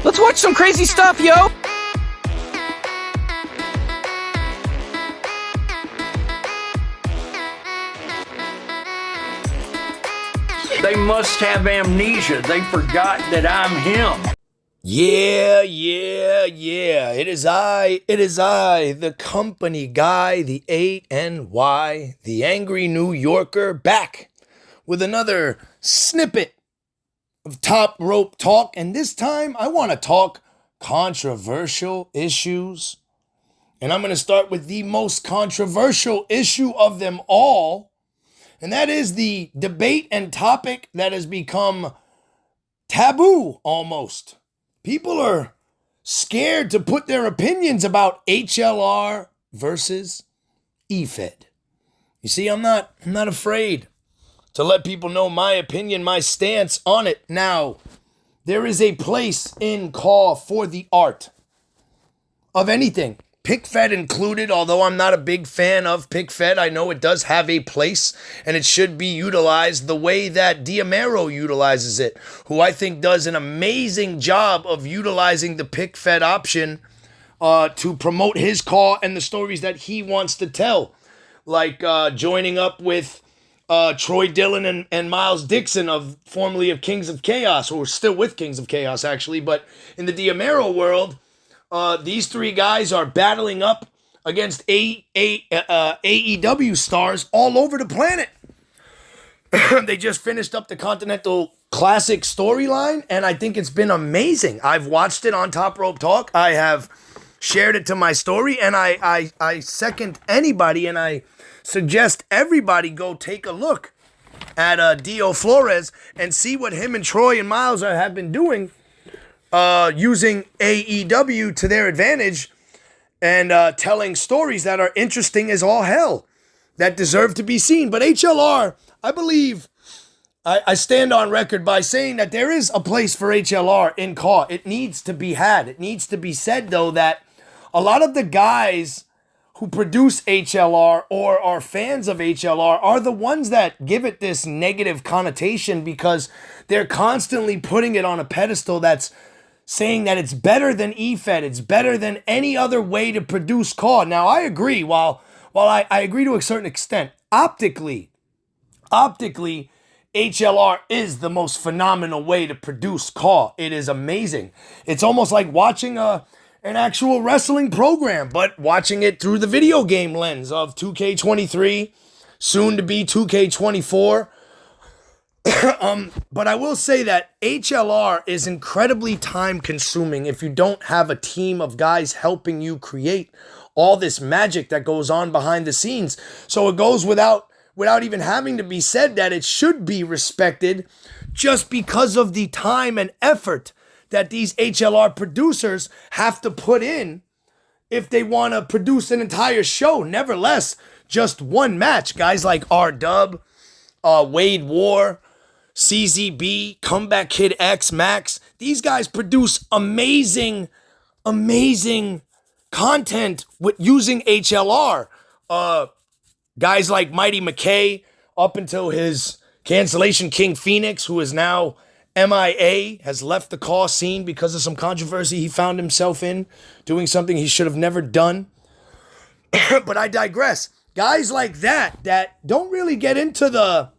Let's watch some crazy stuff, yo! They must have amnesia. They forgot that I'm him. Yeah. It is I, the company guy, the A-N-Y, the Angry New Yorker, back with another snippet of Top Rope Talk. And this time I want to talk controversial issues. And I'm going to start with the most controversial issue of them all. And that is the debate and topic that has become taboo almost. People are scared to put their opinions about HLR versus EFED. You see, I'm not afraid to let people know my opinion, my stance on it. Now, there is a place in CAW for the art of anything. PICFED included, although I'm not a big fan of PICFED, I know it does have a place and it should be utilized the way that Diamero utilizes it, who I think does an amazing job of utilizing the PICFED option to promote his CAW and the stories that he wants to tell, like joining up with Troy Dillon and Miles Dixon, formerly of Kings of Chaos, or still with Kings of Chaos actually, but in the Diamero world, these three guys are battling up against AEW stars all over the planet. They just finished up the Continental Classic storyline, and I think it's been amazing. I've watched it on Top Rope Talk. I have shared it to my story, and I second anybody, and I suggest everybody go take a look at Dio Flores and see what him and Troy and Miles have been doing. Using AEW to their advantage and telling stories that are interesting as all hell, that deserve to be seen. But HLR, I believe, I stand on record by saying that there is a place for HLR in CAW. It needs to be had. It needs to be said, though, that a lot of the guys who produce HLR or are fans of HLR are the ones that give it this negative connotation because they're constantly putting it on a pedestal that's saying that it's better than EFED, it's better than any other way to produce CAW. Now, I agree, while I agree to a certain extent, optically, HLR is the most phenomenal way to produce CAW. It is amazing. It's almost like watching an actual wrestling program, but watching it through the video game lens of 2K23, soon to be 2K24. But I will say that HLR is incredibly time consuming if you don't have a team of guys helping you create all this magic that goes on behind the scenes. So it goes without even having to be said that it should be respected just because of the time and effort that these HLR producers have to put in if they want to produce an entire show. Nevertheless, just one match. Guys like R-Dub, Wade War, CZB, Comeback Kid X, Max. These guys produce amazing content with using HLR. Guys like Mighty McKay, up until his cancellation, King Phoenix, who is now MIA, has left the CAW scene because of some controversy he found himself in, doing something he should have never done. But I digress. Guys like that don't really get into the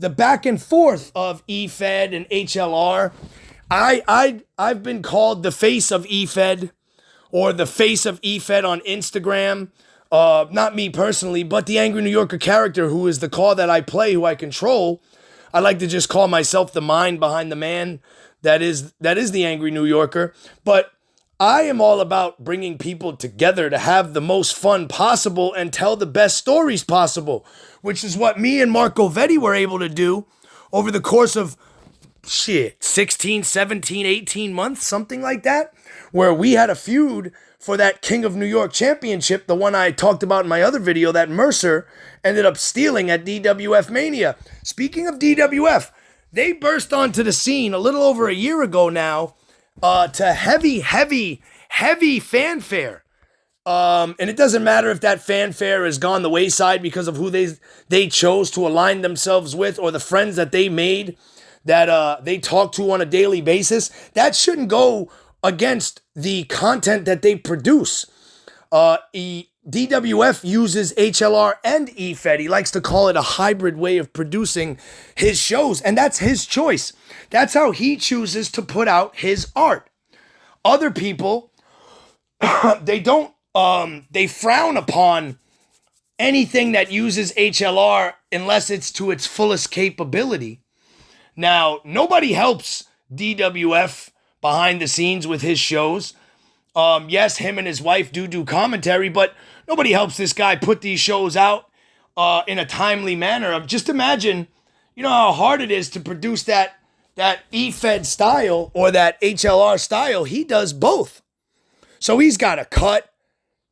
back and forth of EFED and HLR. I've been called the face of EFED or the face of EFED on Instagram. Not me personally, but the Angry New Yorker character, who is the CAW that I play, who I control. I like to just call myself the mind behind the man that is the Angry New Yorker. But I am all about bringing people together to have the most fun possible and tell the best stories possible, which is what me and Marco Vetti were able to do over the course of 16, 17, 18 months, something like that, where we had a feud for that King of New York championship, the one I talked about in my other video that Mercer ended up stealing at DWF Mania. Speaking of DWF, they burst onto the scene a little over a year ago now, to heavy fanfare. And it doesn't matter if that fanfare has gone the wayside because of who they chose to align themselves with or the friends that they made that they talk to on a daily basis. That shouldn't go against the content that they produce. DWF uses HLR and EFED. He likes to call it a hybrid way of producing his shows, and that's his choice. That's how he chooses to put out his art. Other people, they frown upon anything that uses HLR unless it's to its fullest capability. Now, nobody helps DWF behind the scenes with his shows. Yes, him and his wife do commentary, but nobody helps this guy put these shows out in a timely manner. Just imagine, how hard it is to produce that EFED style or that HLR style. He does both. So he's got to cut,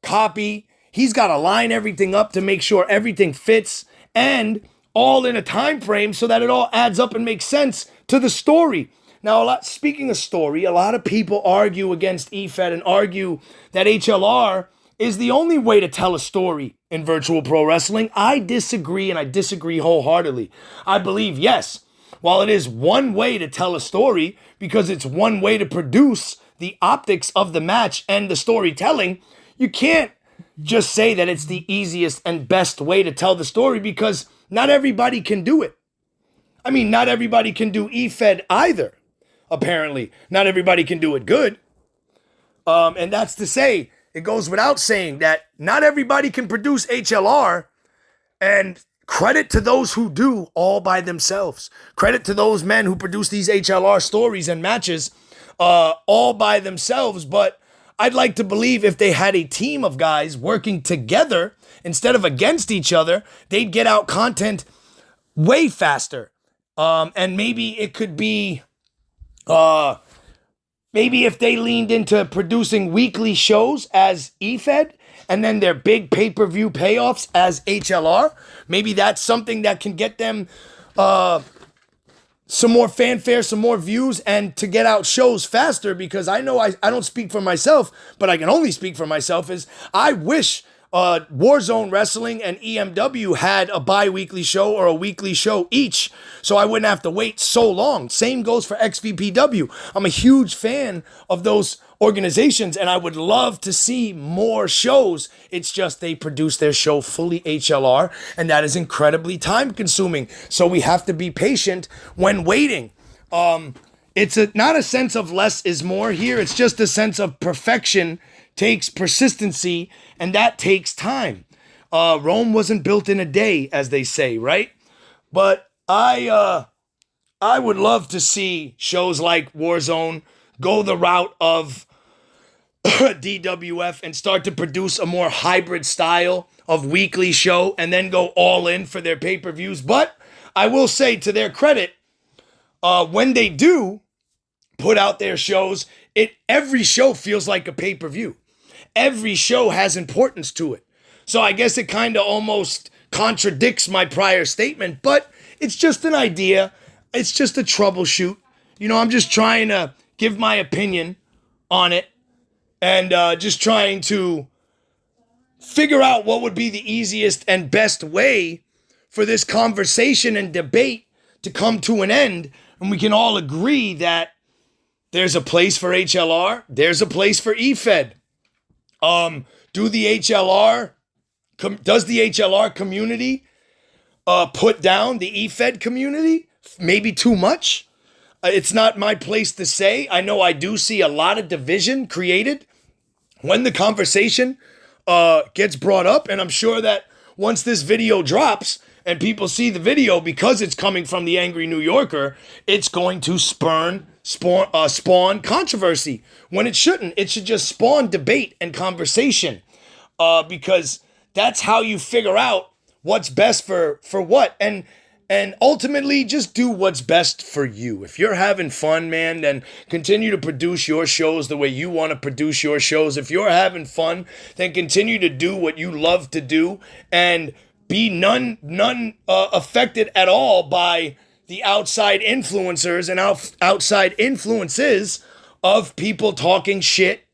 copy, he's got to line everything up to make sure everything fits, and all in a time frame so that it all adds up and makes sense to the story. Now, speaking of story, a lot of people argue against EFED and argue that HLR is the only way to tell a story in virtual pro wrestling. I disagree, and I disagree wholeheartedly. I believe, yes, while it is one way to tell a story, because it's one way to produce the optics of the match and the storytelling, you can't just say that it's the easiest and best way to tell the story, because not everybody can do it. I mean, not everybody can do EFED either. Apparently, not everybody can do it good. And that's to say, it goes without saying that not everybody can produce HLR, and credit to those who do all by themselves. Credit to those men who produce these HLR stories and matches all by themselves. But I'd like to believe if they had a team of guys working together instead of against each other, they'd get out content way faster. And maybe it could be... maybe if they leaned into producing weekly shows as EFED and then their big pay-per-view payoffs as HLR, maybe that's something that can get them some more fanfare, some more views, and to get out shows faster. Because I know I don't speak for myself, but I can only speak for myself, is I wish Warzone Wrestling and EMW had a bi-weekly show or a weekly show each, so I wouldn't have to wait so long. Same goes for XVPW. I'm a huge fan of those organizations, and I would love to see more shows. It's just they produce their show fully HLR, and that is incredibly time consuming. So we have to be patient when waiting. It's not a sense of less is more here. It's just a sense of perfection takes persistency, and that takes time. Rome wasn't built in a day, as they say, right? But I would love to see shows like Warzone go the route of DWF and start to produce a more hybrid style of weekly show and then go all in for their pay-per-views. But I will say, to their credit, when they do put out their shows, every show feels like a pay-per-view. Every show has importance to it. So I guess it kind of almost contradicts my prior statement, but it's just an idea. It's just a troubleshoot. I'm just trying to give my opinion on it, and just trying to figure out what would be the easiest and best way for this conversation and debate to come to an end. And we can all agree that there's a place for HLR. There's a place for EFED. Does the HLR community put down the EFED community? Maybe too much? It's not my place to say. I know I do see a lot of division created when the conversation gets brought up, and I'm sure that once this video drops and people see the video, because it's coming from the Angry New Yorker, it's going to spawn controversy when it shouldn't. It should just spawn debate and conversation, because that's how you figure out what's best for what, and ultimately just do what's best for you. If you're having fun, man, then continue to produce your shows the way you want to produce your shows. If you're having fun, then continue to do what you love to do, and be none affected at all by the outside influencers and outside influences of people talking shit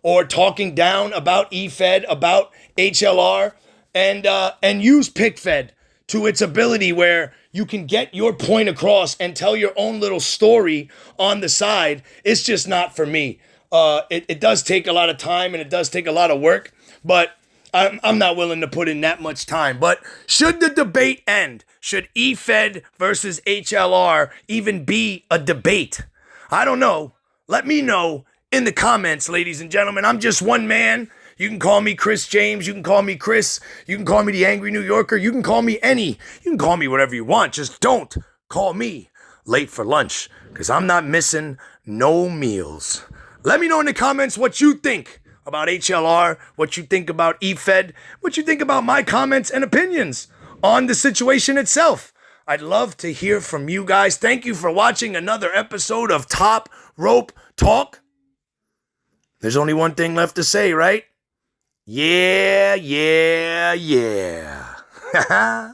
or talking down about EFED, about HLR, and use PickFed to its ability where you can get your point across and tell your own little story on the side. It's just not for me. It does take a lot of time and it does take a lot of work, but I'm not willing to put in that much time. But should the debate end? Should EFED versus HLR even be a debate? I don't know. Let me know in the comments, ladies and gentlemen. I'm just one man. You can call me Chris James. You can call me Chris. You can call me the Angry New Yorker. You can call me You can call me whatever you want. Just don't call me late for lunch, because I'm not missing no meals. Let me know in the comments what you think about HLR, what you think about EFED, what you think about my comments and opinions on the situation itself. I'd love to hear from you guys. Thank you for watching another episode of Top Rope Talk. There's only one thing left to say, right? Yeah, yeah, yeah.